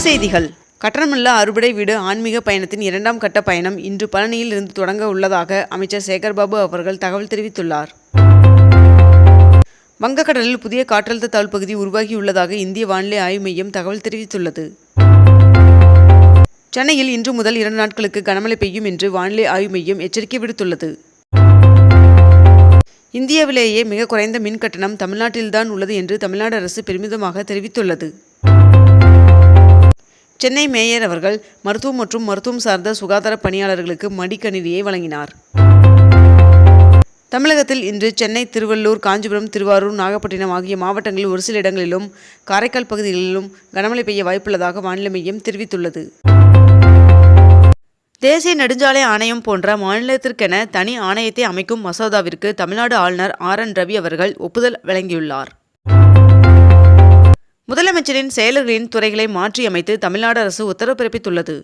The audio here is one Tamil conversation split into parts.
செய்திகள். கட்டணமில்லா அறுபடை வீடு ஆன்மீக பயணத்தின் 2ஆம் கட்ட பயணம் இன்று பழனியில் இருந்து தொடங்க உள்ளதாக அமைச்சர் சேகர்பாபு அவர்கள் தகவல் தெரிவித்துள்ளார். வங்கக்கடலில் புதிய காற்றழுத்த தாழ்வு பகுதி உருவாகியுள்ளதாக இந்திய வானிலை ஆய்வு மையம் தகவல் தெரிவித்துள்ளது. சென்னையில் இன்று முதல் 2 நாட்களுக்கு கனமழை பெய்யும் என்று வானிலை ஆய்வு மையம் எச்சரிக்கை விடுத்துள்ளது. இந்தியாவிலேயே மிக குறைந்த மின் கட்டணம் தமிழ்நாட்டில்தான் உள்ளது என்று தமிழ்நாடு அரசு பெருமிதமாக தெரிவித்துள்ளது. சென்னை மேயர் அவர்கள் மருத்துவம் மற்றும் மருத்துவம் சார்ந்த சுகாதார பணியாளர்களுக்கு மடிக்கணினியை வழங்கினார். தமிழகத்தில் இன்று சென்னை, திருவள்ளூர், காஞ்சிபுரம், திருவாரூர், நாகப்பட்டினம் ஆகிய மாவட்டங்களில் ஒரு சில இடங்களிலும் காரைக்கால் பகுதிகளிலும் கனமழை பெய்ய வாய்ப்புள்ளதாக வானிலை மையம் தெரிவித்துள்ளது. தேசிய நெடுஞ்சாலை ஆணையம் போன்ற மாநிலத்திற்கென தனி ஆணையத்தை அமைக்கும் மசோதாவிற்கு தமிழ்நாடு ஆளுநர் RN ரவி அவர்கள் ஒப்புதல் வழங்கியுள்ளார். முதலமைச்சரின் செயலர்களின் துறைகளை மாற்றியமைத்து தமிழ்நாடு அரசு உத்தரவு பிறப்பித்துள்ளது.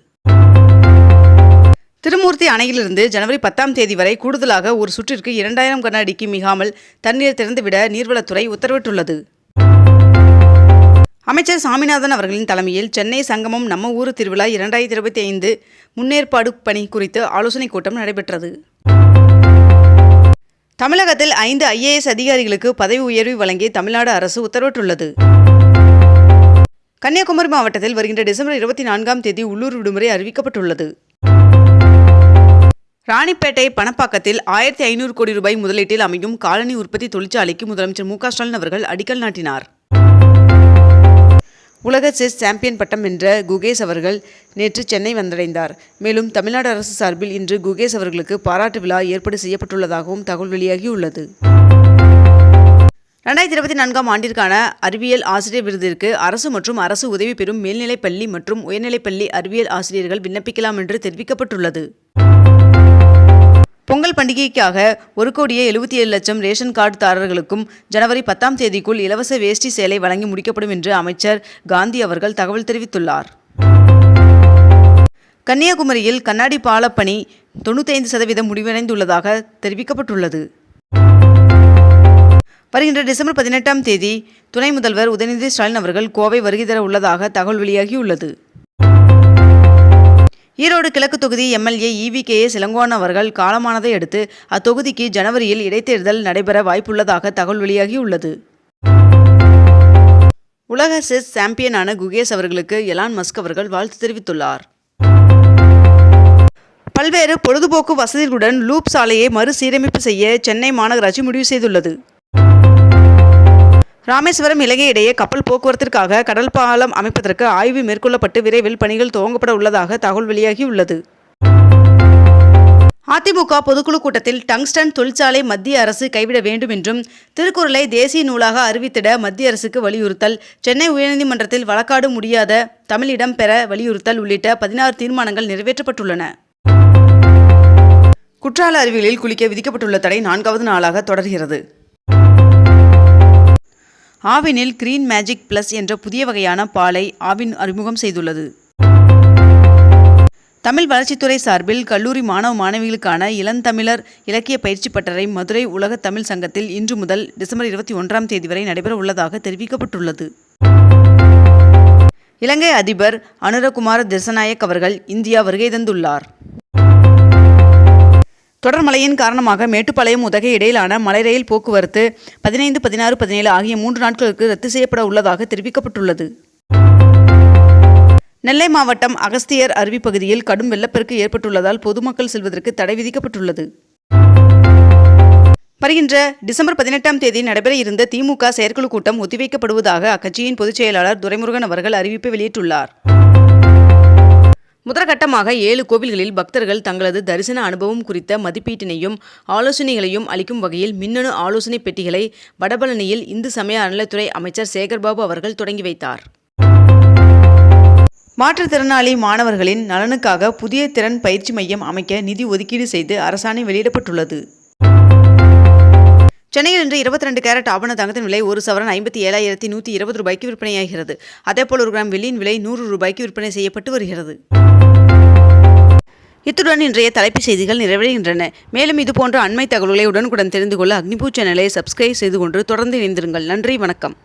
திருமூர்த்தி அணையிலிருந்து ஜனவரி 10ஆம் தேதி வரை கூடுதலாக ஒரு சுற்றிற்கு 2000 கன அடிக்கு மிகாமல் தண்ணீர் திறந்துவிட நீர்வளத்துறை உத்தரவிட்டுள்ளது. அமைச்சர் சாமிநாதன் அவர்களின் தலைமையில் சென்னை சங்கமம் நம்ம ஊரு திருவிழா 2025 முன்னேற்பாடு பணி குறித்து ஆலோசனைக் கூட்டம் நடைபெற்றது. தமிழகத்தில் 5 IAS அதிகாரிகளுக்கு பதவி உயர்வு வழங்கி தமிழ்நாடு அரசு உத்தரவிட்டுள்ளது. கன்னியாகுமரி மாவட்டத்தில் வருகின்ற டிசம்பர் 24ஆம் தேதி உள்ளூர் விடுமுறை அறிவிக்கப்பட்டுள்ளது. ராணிப்பேட்டை பணப்பாக்கத்தில் 1500 கோடி ரூபாய் முதலீட்டில் அமையும் காலனி உற்பத்தி தொழிற்சாலைக்கு முதலமைச்சர் மு.க. ஸ்டாலின் அவர்கள் அடிக்கல் நாட்டினார். உலக செஸ் சாம்பியன் பட்டம் வென்ற குகேஷ் அவர்கள் நேற்று சென்னை வந்தடைந்தார். மேலும் தமிழ்நாடு அரசு சார்பில் இன்று குகேஷ் அவர்களுக்கு பாராட்டு விழா ஏற்பாடு செய்யப்பட்டுள்ளதாகவும் தகவல் வெளியாகியுள்ளது. 2024ஆம் ஆண்டிற்கான அறிவியல் ஆசிரியர் விருதிற்கு அரசு மற்றும் அரசு உதவி பெறும் மேல்நிலைப்பள்ளி மற்றும் உயர்நிலைப்பள்ளி அறிவியல் ஆசிரியர்கள் விண்ணப்பிக்கலாம் என்று தெரிவிக்கப்பட்டுள்ளது. பொங்கல் பண்டிகைக்காக 1,77,00,000 ரேஷன் கார்டுதாரர்களுக்கும் ஜனவரி 10ஆம் தேதிக்குள் இலவச வேஷ்டி சேலை வழங்கி முடிக்கப்படும் என்று அமைச்சர் காந்தி அவர்கள் தகவல் தெரிவித்துள்ளார். கன்னியாகுமரியில் கண்ணாடி பால பணி 95% முடிவடைந்துள்ளதாக தெரிவிக்கப்பட்டுள்ளது. வருகின்ற டிசம்பர் 18ஆம் தேதி துணை முதல்வர் உதயநிதி ஸ்டாலின் அவர்கள் கோவை வருகை தர உள்ளதாக தகவல் வெளியாகியுள்ளது. ஈரோடு கிழக்கு தொகுதி MLA EVKS இளங்கோவன் அவர்கள் காலமானதை அடுத்து அத்தொகுதிக்கு ஜனவரியில் இடைத்தேர்தல் நடைபெற வாய்ப்புள்ளதாக தகவல் வெளியாகியுள்ளது. உலக செஸ் சாம்பியனான குகேஷ் அவர்களுக்கு எலான் மஸ்க் அவர்கள் வாழ்த்து தெரிவித்துள்ளார். பல்வேறு பொழுதுபோக்கு வசதிகளுடன் லூப் சாலையை மறுசீரமைப்பு செய்ய சென்னை மாநகராட்சி முடிவு செய்துள்ளது. ராமேஸ்வரம், இலங்கை இடையே கப்பல் போக்குவரத்திற்காக கடல் பாலம் அமைப்பதற்கு ஆய்வு மேற்கொள்ளப்பட்டு விரைவில் பணிகள் துவங்கப்பட உள்ளதாக தகவல் வெளியாகியுள்ளது. அதிமுக பொதுக்குழு கூட்டத்தில் டங்ஸ்டன் தொழிற்சாலை மத்திய அரசு கைவிட வேண்டும் என்றும் திருக்குறளை தேசிய நூலாக அறிவித்திட மத்திய அரசுக்கு வலியுறுத்தல், சென்னை உயர்நீதிமன்றத்தில் வழக்காடு முடியாத தமிழிடம் பெற வலியுறுத்தல் உள்ளிட்ட 16 தீர்மானங்கள் நிறைவேற்றப்பட்டுள்ளன. குற்றால அருவிகளில் குளிக்க விதிக்கப்பட்டுள்ள தடை 4வது நாளாக தொடர்கிறது. ஆவினில் கிரீன் மேஜிக் பிளஸ் என்ற புதிய வகையான பாலை ஆவின் அறிமுகம் செய்துள்ளது. தமிழ் வளர்ச்சித்துறை சார்பில் கல்லூரி மாணவ மாணவிகளுக்கான இளந்தமிழர் இலக்கிய பயிற்சி பட்டறை மதுரை உலக தமிழ் சங்கத்தில் இன்று முதல் டிசம்பர் 21ஆம் தேதி வரை நடைபெற உள்ளதாக தெரிவிக்கப்பட்டுள்ளது. இலங்கை அதிபர் அனுரகுமார திஸநாயக்க அவர்கள் இந்தியா வருகை தந்துள்ளார். தொடர் மழையின் காரணமாக மேட்டுப்பாளையம் உதகை இடையிலான மலை ரயில் போக்குவரத்து 15, 16, 17 ஆகிய 3 நாட்களுக்கு ரத்து செய்யப்பட உள்ளதாக தெரிவிக்கப்பட்டுள்ளது. நெல்லை மாவட்டம் அகஸ்தியர் அருவி பகுதியில் கடும் வெள்ளப்பெருக்கு ஏற்பட்டுள்ளதால் பொதுமக்கள் செல்வதற்கு தடை விதிக்கப்பட்டுள்ளது. வருகின்ற டிசம்பர் 18ஆம் தேதி நடைபெற இருந்த திமுக செயற்குழு கூட்டம் ஒத்திவைக்கப்படுவதாக அக்கட்சியின் பொதுச் செயலாளர் துரைமுருகன் அவர்கள் அறிவிப்பை வெளியிட்டுள்ளார். முதற்கட்டமாக 7 கோவில்களில் பக்தர்கள் தங்களது தரிசன அனுபவம் குறித்த மதிப்பீட்டினையும் ஆலோசனைகளையும் அளிக்கும் வகையில் மின்னணு ஆலோசனை பெட்டிகளை வடபழனியில் இந்து சமய அறநிலையத்துறை அமைச்சர் சேகர்பாபு அவர்கள் தொடங்கி வைத்தார். மாற்றுத்திறனாளி மாணவர்களின் நலனுக்காக புதிய திறன் பயிற்சி மையம் அமைக்க நிதி ஒதுக்கீடு செய்து அரசாணை வெளியிடப்பட்டுள்ளது. சென்னையில் இன்று 22 கேரட் ஆபண தங்கத்தின் விலை ஒரு சவரன் 57,120 ரூபாய்க்கு விற்பனையாகிறது. அதேபோல் 1 கிராம் வெள்ளியின் விலை 100 ரூபாய்க்கு விற்பனை செய்யப்பட்டு வருகிறது. இத்துடன் இன்றைய தலைப்புச் செய்திகள் நிறைவடைகின்றன. மேலும் இதுபோன்ற அண்மை தகவல்களை உடனுக்குடன் தெரிந்து கொள்ள அக்னிபூ சேனலை சப்ஸ்கிரைப் செய்து கொண்டு தொடர்ந்து இணைந்திருங்கள். நன்றி, வணக்கம்.